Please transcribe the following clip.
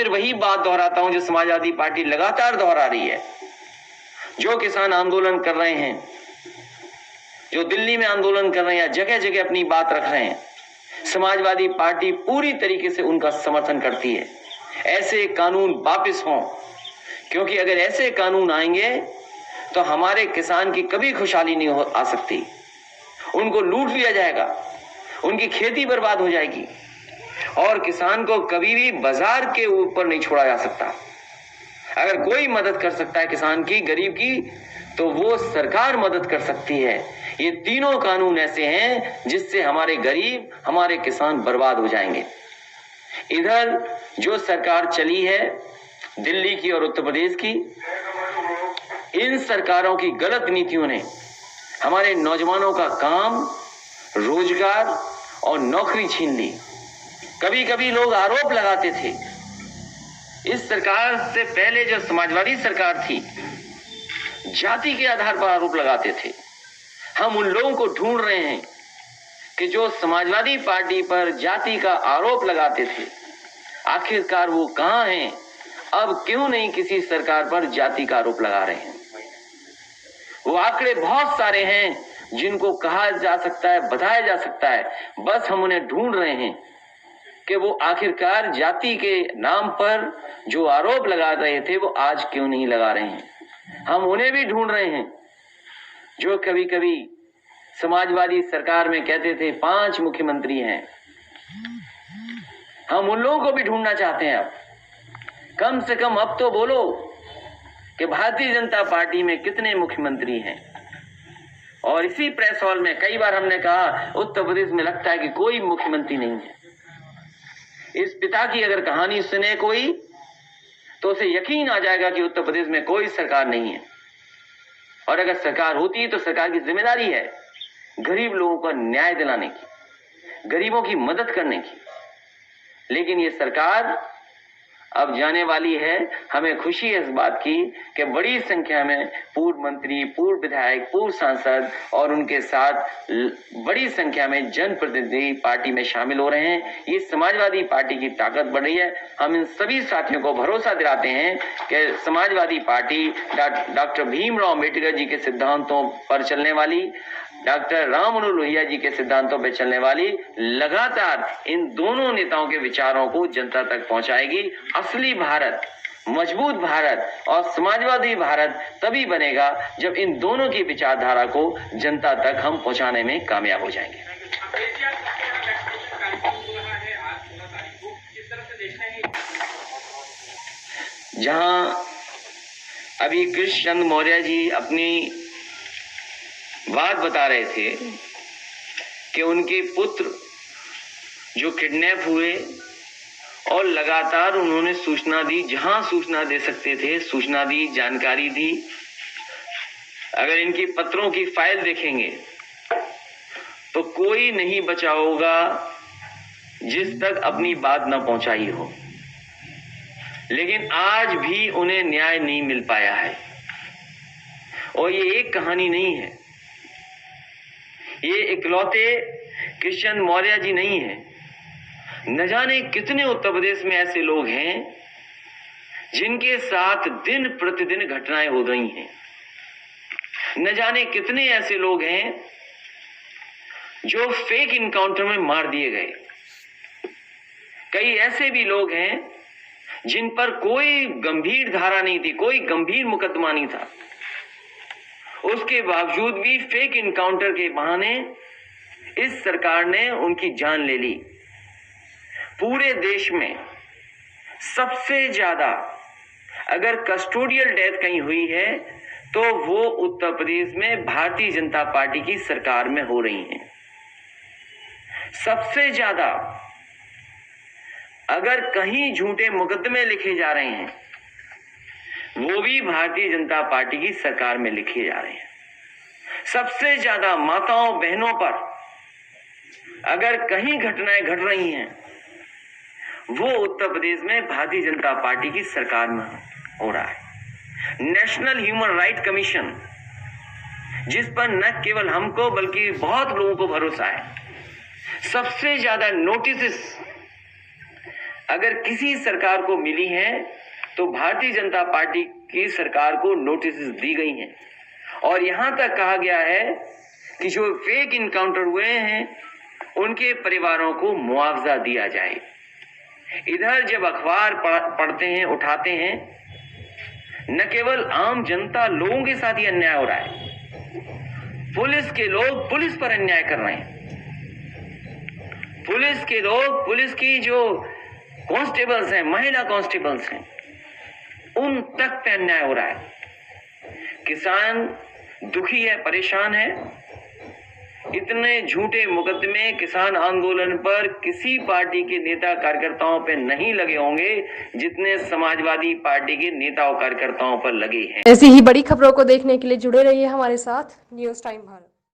फिर वही बात दोहराता हूं जो समाजवादी पार्टी लगातार दोहरा रही है। जो किसान आंदोलन कर रहे हैं, जो दिल्ली में आंदोलन कर रहे हैं या जगह जगह अपनी बात रख रहे हैं, समाजवादी पार्टी पूरी तरीके से उनका समर्थन करती है। ऐसे कानून वापस हों, क्योंकि अगर ऐसे कानून आएंगे तो हमारे किसान की कभी खुशहाली नहीं आ सकती। उनको लूट लिया जाएगा, उनकी खेती बर्बाद हो जाएगी और किसान को कभी भी बाजार के ऊपर नहीं छोड़ा जा सकता। अगर कोई मदद कर सकता है किसान की, गरीब की, तो वो सरकार मदद कर सकती है। ये तीनों कानून ऐसे हैं जिससे हमारे गरीब, हमारे किसान बर्बाद हो जाएंगे। इधर जो सरकार चली है दिल्ली की और उत्तर प्रदेश की, इन सरकारों की गलत नीतियों ने हमारे नौजवानों का काम, रोजगार और नौकरी छीन ली। कभी कभी लोग आरोप लगाते थे, इस सरकार से पहले जो समाजवादी सरकार थी जाति के आधार पर आरोप लगाते थे। हम उन लोगों को ढूंढ रहे हैं कि जो समाजवादी पार्टी पर जाति का आरोप लगाते थे, आखिरकार वो कहां हैं? अब क्यों नहीं किसी सरकार पर जाति का आरोप लगा रहे हैं? वो आंकड़े बहुत सारे हैं जिनको कहा जा सकता है, बताया जा सकता है, बस हम उन्हें ढूंढ रहे हैं कि वो आखिरकार जाति के नाम पर जो आरोप लगा रहे थे वो आज क्यों नहीं लगा रहे हैं। हम उन्हें भी ढूंढ रहे हैं जो कभी कभी समाजवादी सरकार में कहते थे 5 मुख्यमंत्री हैं। हम उन लोगों को भी ढूंढना चाहते हैं। अब कम से कम अब तो बोलो कि भारतीय जनता पार्टी में कितने मुख्यमंत्री हैं। और इसी प्रेस हॉल में कई बार हमने कहा उत्तर प्रदेश में लगता है कि कोई मुख्यमंत्री नहीं है। इस पिता की अगर कहानी सुने कोई तो उसे यकीन आ जाएगा कि उत्तर प्रदेश में कोई सरकार नहीं है। और अगर सरकार होती तो सरकार की जिम्मेदारी है गरीब लोगों को न्याय दिलाने की, गरीबों की मदद करने की। लेकिन ये सरकार अब जाने वाली है। हमें खुशी है इस बात की कि बड़ी संख्या में पूर्व मंत्री, पूर्व विधायक, पूर्व सांसद और उनके साथ बड़ी संख्या में जनप्रतिनिधि पार्टी में शामिल हो रहे हैं। ये समाजवादी पार्टी की ताकत बढ़ रही है। हम इन सभी साथियों को भरोसा दिलाते हैं कि समाजवादी पार्टी डॉक्टर भीमराव अम्बेडकर जी के सिद्धांतों पर चलने वाली, डॉक्टर राम मनोहर लोहिया जी के सिद्धांतों पर चलने वाली लगातार इन दोनों नेताओं के विचारों को जनता तक पहुंचाएगी। असली भारत, मजबूत भारत और समाजवादी भारत तभी बनेगा जब इन दोनों की विचारधारा को जनता तक हम पहुंचाने में कामयाब हो जाएंगे। जहां अभी कृष्ण चंद्र मौर्य जी अपनी बात बता रहे थे कि उनके पुत्र जो किडनैप हुए और लगातार उन्होंने सूचना दी, जहां सूचना दे सकते थे सूचना दी, जानकारी दी। अगर इनकी पत्रों की फाइल देखेंगे तो कोई नहीं बचा होगा जिस तक अपनी बात न पहुंचाई हो। लेकिन आज भी उन्हें न्याय नहीं मिल पाया है। और ये एक कहानी नहीं है, ये इकलौते कृष्ण मौर्य जी नहीं है। न जाने कितने उत्तर प्रदेश में ऐसे लोग हैं जिनके साथ दिन प्रतिदिन घटनाएं हो रही हैं। न जाने कितने ऐसे लोग हैं जो फेक इनकाउंटर में मार दिए गए। कई ऐसे भी लोग हैं जिन पर कोई गंभीर धारा नहीं थी, कोई गंभीर मुकदमा नहीं था, उसके बावजूद भी फेक इनकाउंटर के बहाने इस सरकार ने उनकी जान ले ली। पूरे देश में सबसे ज्यादा अगर कस्टोडियल डेथ कहीं हुई है तो वो उत्तर प्रदेश में भारतीय जनता पार्टी की सरकार में हो रही हैं। सबसे ज्यादा अगर कहीं झूठे मुकदमे लिखे जा रहे हैं वो भी भारतीय जनता पार्टी की सरकार में लिखे जा रहे हैं। सबसे ज्यादा माताओं बहनों पर अगर कहीं घटनाएं घट रही हैं वो उत्तर प्रदेश में भारतीय जनता पार्टी की सरकार में हो रहा है। नेशनल ह्यूमन राइट कमीशन, जिस पर न केवल हमको बल्कि बहुत लोगों को भरोसा है, सबसे ज्यादा नोटिस अगर किसी सरकार को मिली हैं तो भारतीय जनता पार्टी की सरकार को नोटिस दी गई हैं और यहां तक कहा गया है कि जो फेक इनकाउंटर हुए हैं उनके परिवारों को मुआवजा दिया जाए। इधर जब अखबार पढ़ते हैं, उठाते हैं, न केवल आम जनता लोगों के साथ ही अन्याय हो रहा है, पुलिस के लोग पुलिस पर अन्याय कर रहे हैं। पुलिस के लोग, पुलिस की जो कांस्टेबल्स हैं, महिला कांस्टेबल्स हैं, उन तक पे अन्याय हो रहा है। किसान दुखी है, परेशान है। इतने झूठे मुकदमे किसान आंदोलन पर किसी पार्टी के नेता कार्यकर्ताओं पे नहीं लगे होंगे जितने समाजवादी पार्टी के नेताओं कार्यकर्ताओं पर लगे हैं। ऐसी ही बड़ी खबरों को देखने के लिए जुड़े रहिए हमारे साथ न्यूज़ टाइम भारत।